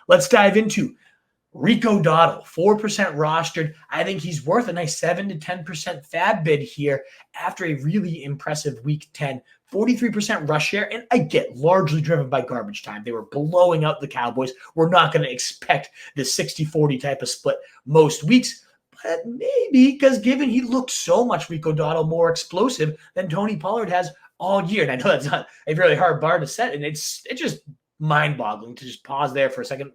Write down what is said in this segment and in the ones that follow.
let's dive into Rico Dowdle, 4% rostered. I think he's worth a nice 7 to 10% FAAB bid here after a really impressive week 10. 43% rush share, and I get largely driven by garbage time. They were blowing out the Cowboys. We're not going to expect the 60-40 type of split most weeks, but maybe because given he looked so much, Rico Dowdle, more explosive than Tony Pollard has all year. And I know that's not a really hard bar to set, and it's just mind-boggling to just pause there for a second.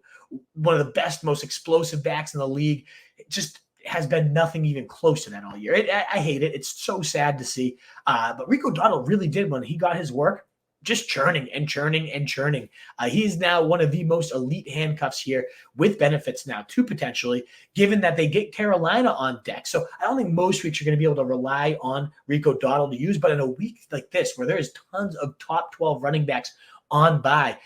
One of the best, most explosive backs in the league. It just has been nothing even close to that all year. I hate it. It's so sad to see. But Rico Dowdle really did, when he got his work, just churning and churning and churning. He is now one of the most elite handcuffs here, with benefits now too, potentially, given that they get Carolina on deck. So I don't think most weeks you're going to be able to rely on Rico Dowdle to use, but in a week like this, where there is tons of top 12 running backs on bye,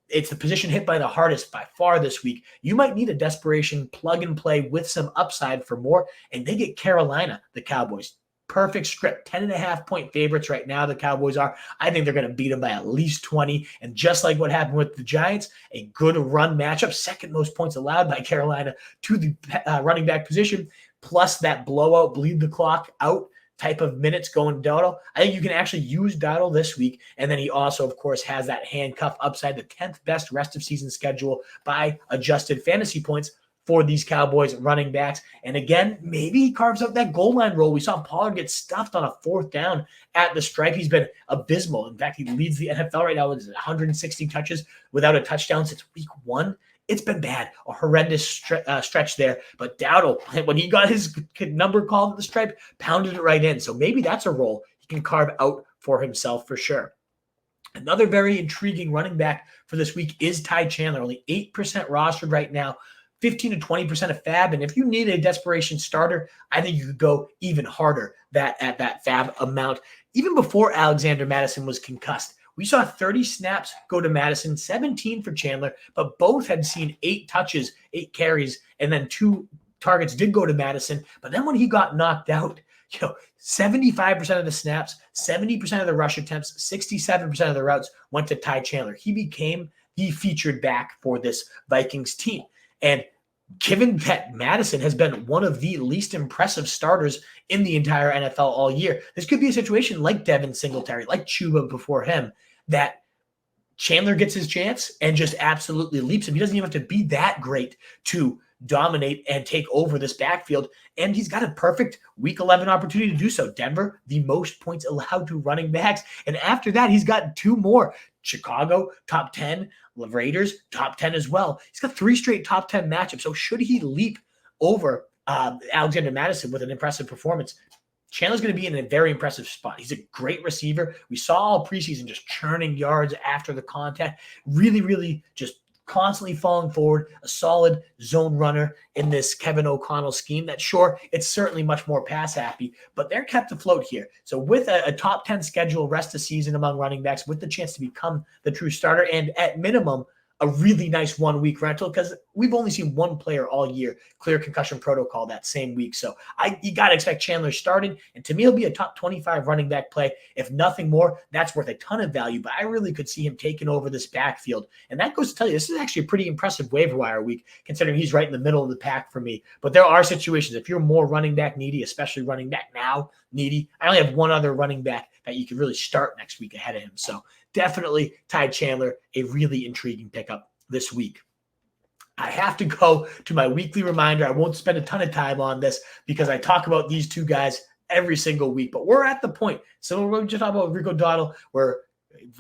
it's the position hit by the hardest by far this week. You might need a desperation plug and play with some upside for more, and they get Carolina, the Cowboys. Perfect script. 10.5-point favorites right now, the Cowboys are. I think they're going to beat them by at least 20. And just like what happened with the Giants, a good run matchup, second most points allowed by Carolina to the running back position, plus that blowout, bleed the clock out type of minutes going Dowdle. I think you can actually use Dowdle this week. And then he also, of course, has that handcuff upside, the 10th best rest of season schedule by adjusted fantasy points for these Cowboys running backs. And again, maybe he carves out that goal line role. We saw Pollard get stuffed on a 4th down at the stripe. He's been abysmal. In fact, he leads the NFL right now with 160 touches without a touchdown since week 1. It's been bad, a horrendous stretch there. But Dowdle, when he got his number called at the stripe, pounded it right in. So maybe that's a role he can carve out for himself for sure. Another very intriguing running back for this week is Ty Chandler, only 8% rostered right now, 15 to 20% of FAAB. And if you need a desperation starter, I think you could go even harder at that FAAB amount. Even before Alexander Mattison was concussed, we saw 30 snaps go to Madison, 17 for Chandler, but both had seen 8 touches, 8 carries, and then 2 targets did go to Madison. But then when he got knocked out, 75% of the snaps, 70% of the rush attempts, 67% of the routes went to Ty Chandler. He became the featured back for this Vikings team. And given that Madison has been one of the least impressive starters in the entire NFL all year, this could be a situation like Devin Singletary, like Chuba before him, that Chandler gets his chance and just absolutely leaps him. He doesn't even have to be that great to dominate and take over this backfield. And he's got a perfect week 11 opportunity to do so. Denver, the most points allowed to running backs. And after that, he's got 2 more. Chicago, top 10. Raiders, top 10 as well. He's got 3 straight top 10 matchups. So should he leap over Alexander Mattison with an impressive performance, Chandler's going to be in a very impressive spot. He's a great receiver. We saw all preseason just churning yards after the contact. Really, really just constantly falling forward, a solid zone runner in this Kevin O'Connell scheme. That, sure, it's certainly much more pass happy, but they're kept afloat here. So with a top 10 schedule rest of season among running backs, with the chance to become the true starter, and at minimum, a really nice 1-week rental, because we've only seen one player all year clear concussion protocol that same week. So you got to expect Chandler starting, and to me, he'll be a top 25 running back play. If nothing more, that's worth a ton of value, but I really could see him taking over this backfield. And that goes to tell you, this is actually a pretty impressive waiver wire week, considering he's right in the middle of the pack for me. But there are situations, if you're more running back needy, especially running back now needy, I only have one other running back that you could really start next week ahead of him. So definitely Ty Chandler, a really intriguing pickup this week. I have to go to my weekly reminder. I won't spend a ton of time on this because I talk about these 2 guys every single week, but we're at the point. So we're just talking about Rico Dowdle. We're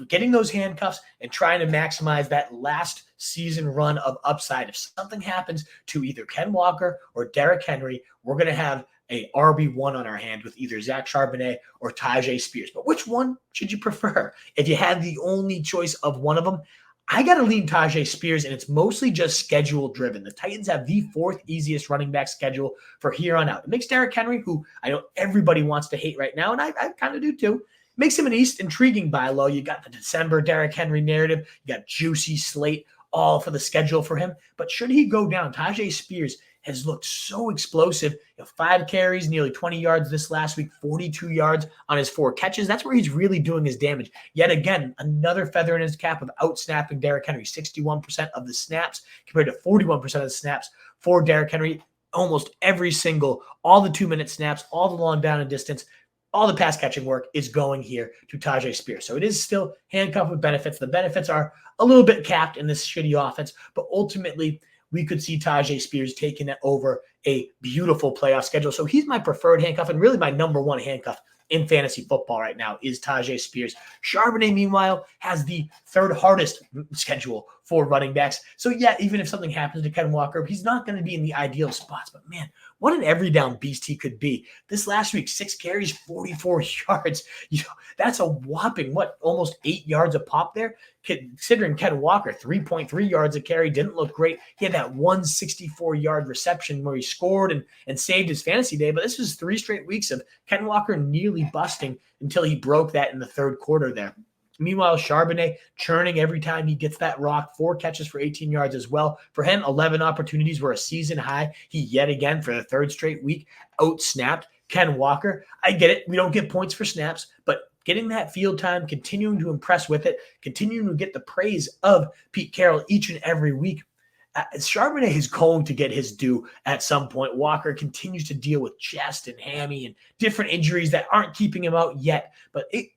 getting those handcuffs and trying to maximize that last season run of upside. If something happens to either Ken Walker or Derrick Henry, we're going to have a RB1 on our hand with either Zach Charbonnet or Tyjae Spears. But which one should you prefer? If you had the only choice of one of them, I got to lean Tyjae Spears, and it's mostly just schedule driven. The Titans have the 4th easiest running back schedule for here on out. It makes Derrick Henry, who I know everybody wants to hate right now, and I kind of do too, makes him an intriguing buy low. You got the December Derrick Henry narrative. You got juicy slate all for the schedule for him. But should he go down, Tyjae Spears has looked so explosive. 5 carries, nearly 20 yards this last week, 42 yards on his 4 catches. That's where he's really doing his damage. Yet again, another feather in his cap of out-snapping Derrick Henry, 61% of the snaps compared to 41% of the snaps for Derrick Henry. Almost every single, all the 2-minute snaps, all the long down and distance, all the pass catching work is going here to Tyjae Spears. So it is still handcuffed with benefits. The benefits are a little bit capped in this shitty offense, but ultimately we could see Tyjae Spears taking it over a beautiful playoff schedule. So he's my preferred handcuff and really my number one handcuff in fantasy football right now is Tyjae Spears. Charbonnet, meanwhile, has the 3rd hardest schedule for running backs. So yeah, even if something happens to Kenneth Walker, he's not going to be in the ideal spots. But man, what an every down beast he could be. This last week, 6 carries, 44 yards. That's a whopping, almost 8 yards a pop there. Considering Kenneth Walker, 3.3 yards a carry, didn't look great. He had that 164-yard reception where he scored and saved his fantasy day. But this was 3 straight weeks of Kenneth Walker nearly busting until he broke that in the 3rd quarter there. Meanwhile, Charbonnet churning every time he gets that rock, 4 catches for 18 yards as well. For him, 11 opportunities were a season high. He yet again, for the 3rd straight week, out-snapped Ken Walker. I get it. We don't get points for snaps, but getting that field time, continuing to impress with it, continuing to get the praise of Pete Carroll each and every week. Charbonnet is going to get his due at some point. Walker continues to deal with chest and hammy and different injuries that aren't keeping him out yet, but it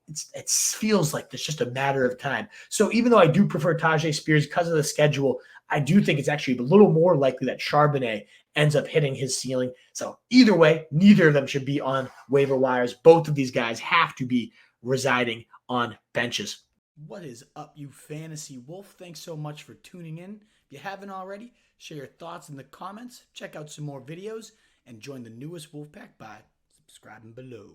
feels like it's just a matter of time. So even though I do prefer Tyjae Spears because of the schedule, I do think it's actually a little more likely that Charbonnet ends up hitting his ceiling. So either way, neither of them should be on waiver wires. Both of these guys have to be residing on benches. What is up, you fantasy wolf? Thanks so much for tuning in. If you haven't already, share your thoughts in the comments, check out some more videos, and join the newest Wolfpack by subscribing below.